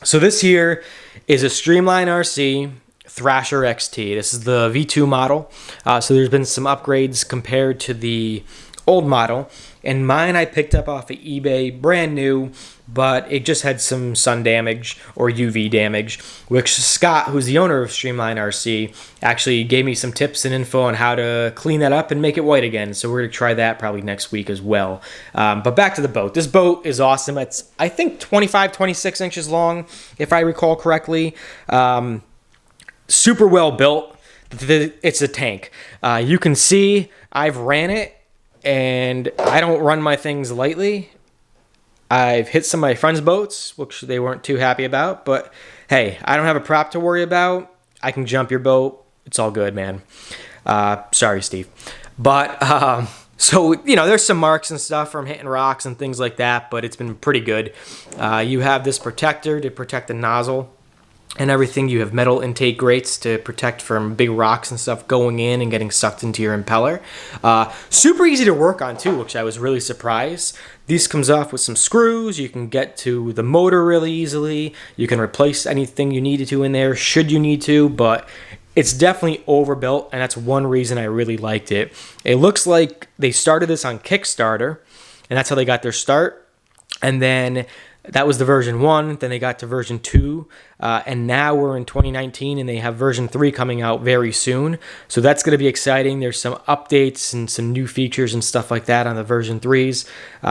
So this here is a Streamline RC Thrasher XT. This is the V2 model. So there's been some upgrades compared to the old model. And mine I picked up off of eBay, brand new, but it just had some sun damage or UV damage, which Scott, who's the owner of Streamline RC, actually gave me some tips and info on how to clean that up and make it white again. So we're going to try that probably next week as well. But back to the boat. This boat is awesome. It's, I think, 25, 26 inches long, if I recall correctly. Super well built. It's a tank. You can see I've ran it, and I don't run my things lightly. I've hit some of my friends' boats, which they weren't too happy about, but hey, I don't have a prop to worry about. I can jump your boat. It's all good, man. Sorry, Steve. But, so, you know, there's some marks and stuff from hitting rocks and things like that, but it's been pretty good. You have this protector to protect the nozzle and everything. You have metal intake grates to protect from big rocks and stuff going in and getting sucked into your impeller. Super easy to work on too, which I was really surprised. These comes off with some screws. You can get to the motor really easily. You can replace anything you needed to in there should you need to, but it's definitely overbuilt, and that's one reason I really liked it. It looks like they started this on Kickstarter, and that's how they got their start. And then that was the version 1, then they got to version 2, and now we're in 2019 and they have version 3 coming out very soon. So that's going to be exciting. There's some updates and some new features and stuff like that on the version 3s.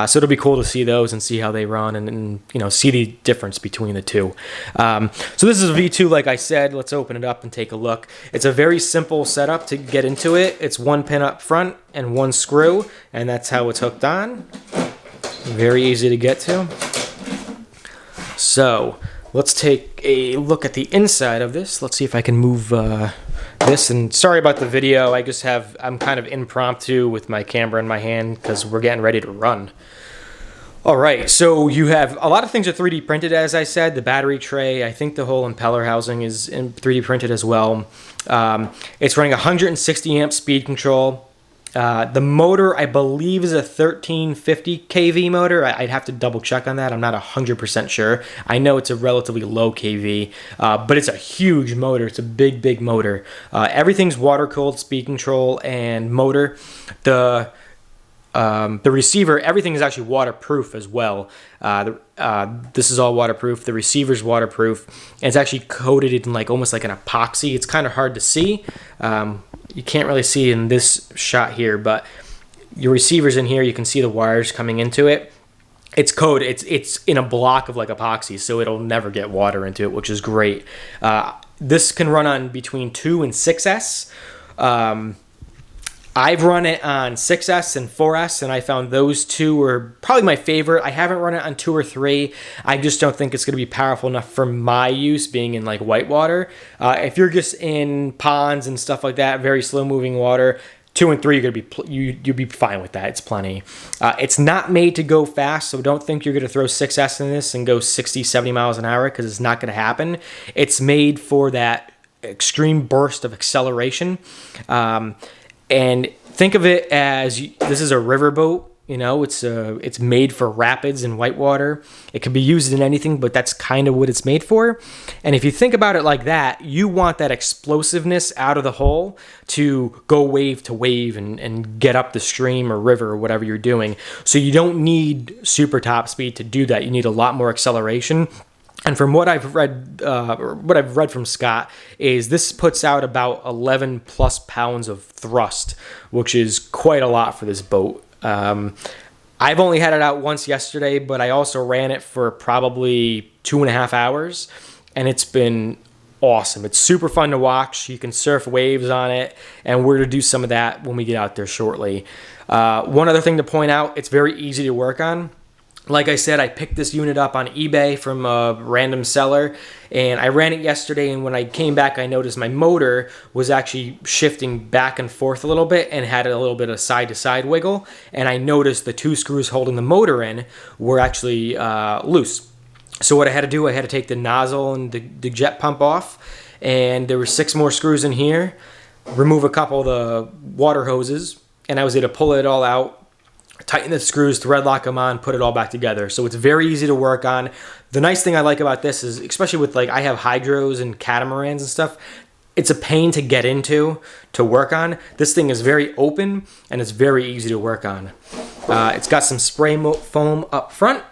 So it'll be cool to see those and see how they run and you know, see the difference between the two. So this is a V2, like I said. Let's open it up and take a look. It's a very simple setup to get into it. It's 1 pin up front and 1 screw, and that's how it's hooked on. Very easy to get to. So let's take a look at the inside of this. Let's see if I can move this. And sorry about the video. I'm kind of impromptu with my camera in my hand because we're getting ready to run. All right, so you have a lot of things are 3D printed, as I said. The battery tray, I think the whole impeller housing is 3D printed as well. It's running 160 amp speed control. The motor, I believe, is a 1350 kV motor. I'd have to double check on that. I'm not 100% sure. I know it's a relatively low kV, but it's a huge motor. It's a big, big motor. Everything's water-cooled, speed control, and motor. The receiver, everything is actually waterproof as well. This is all waterproof. The receiver's waterproof, and it's actually coated in almost like an epoxy. It's kind of hard to see. You can't really see in this shot here, but your receiver's in here. You can see the wires coming into it. It's coated. It's in a block of epoxy, so it'll never get water into it, which is great. This can run on between 2 and 6S. I've run it on 6S and 4S, and I found those two were probably my favorite. I haven't run it on 2 or 3. I just don't think it's going to be powerful enough for my use, being in whitewater. If you're just in ponds and stuff like that, very slow-moving water, 2 and 3, you'll be fine with that. It's plenty. It's not made to go fast, so don't think you're going to throw 6S in this and go 60, 70 miles an hour, because it's not going to happen. It's made for that extreme burst of acceleration. And think of it as this is a riverboat. You know, it's made for rapids and whitewater. It can be used in anything, but that's kind of what it's made for. And if you think about it like that, you want that explosiveness out of the hull to go wave to wave and get up the stream or river or whatever you're doing. So you don't need super top speed to do that. You need a lot more acceleration. And from what I've read, from Scott, is this puts out about 11 plus pounds of thrust, which is quite a lot for this boat. I've only had it out once yesterday, but I also ran it for probably 2.5 hours, and it's been awesome. It's super fun to watch. You can surf waves on it, and we're going to do some of that when we get out there shortly. One other thing to point out, it's very easy to work on. Like I said, I picked this unit up on eBay from a random seller, and I ran it yesterday, and when I came back, I noticed my motor was actually shifting back and forth a little bit and had a little bit of side-to-side wiggle, and I noticed the 2 screws holding the motor in were actually loose. So what I had to do, I had to take the nozzle and the jet pump off, and there were 6 more screws in here, remove a couple of the water hoses, and I was able to pull it all out, tighten the screws, thread lock them on, put it all back together. So it's very easy to work on. The nice thing I like about this is, especially with like, I have hydros and catamarans and stuff, it's a pain to get into, to work on. This thing is very open and it's very easy to work on. It's got some spray foam up front.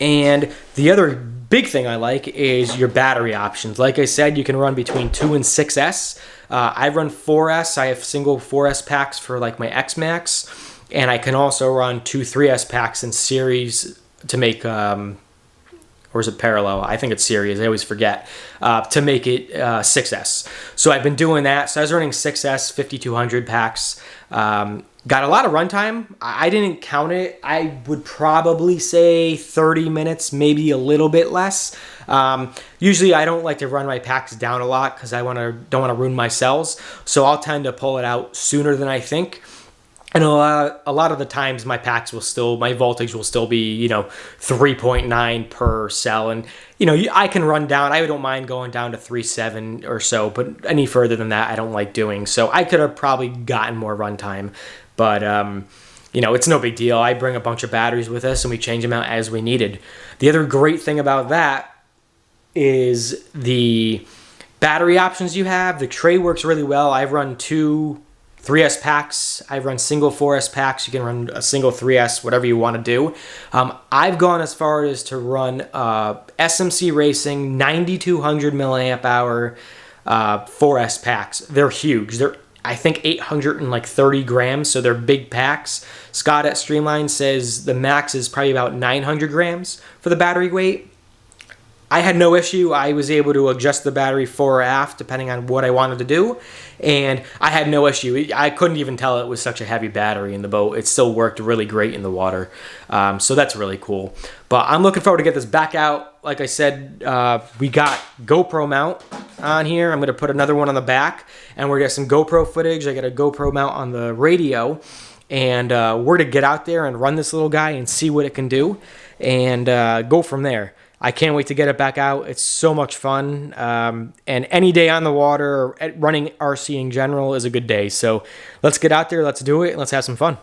And the other big thing I like is your battery options. Like I said, you can run between 2 and 6S. I run 4S. I have single 4S packs for like my X-Max. And I can also run 2 3S packs in series to make, or is it parallel? I think it's series. I always forget, to make it 6S. So I've been doing that. So I was running 6S 5200 packs. Got a lot of runtime. I didn't count it. I would probably say 30 minutes, maybe a little bit less. Usually I don't like to run my packs down a lot because I don't want to ruin my cells. So I'll tend to pull it out sooner than I think. And a lot of the times my voltage will still be, 3.9 per cell. And, I can run down. I don't mind going down to 3.7 or so, but any further than that, I don't like doing. So I could have probably gotten more runtime, but, it's no big deal. I bring a bunch of batteries with us and we change them out as we needed. The other great thing about that is the battery options you have. The tray works really well. I've run 2 3S packs. I've run single 4S packs. You can run a single 3S, whatever you want to do. I've gone as far as to run SMC Racing 9200 milliamp hour 4S packs. They're huge. They're, I think, 830 grams, so they're big packs. Scott at Streamline says the max is probably about 900 grams for the battery weight. I had no issue. I was able to adjust the battery fore or aft depending on what I wanted to do, and I had no issue. I couldn't even tell it was such a heavy battery in the boat. It still worked really great in the water, so that's really cool. But I'm looking forward to get this back out. Like I said, we got GoPro mount on here. I'm going to put another one on the back, and we're going to get some GoPro footage. I got a GoPro mount on the radio, and we're to get out there and run this little guy and see what it can do, and go from there. I can't wait to get it back out. It's so much fun. And any day on the water, or running RC in general, is a good day. So let's get out there, let's do it, and let's have some fun.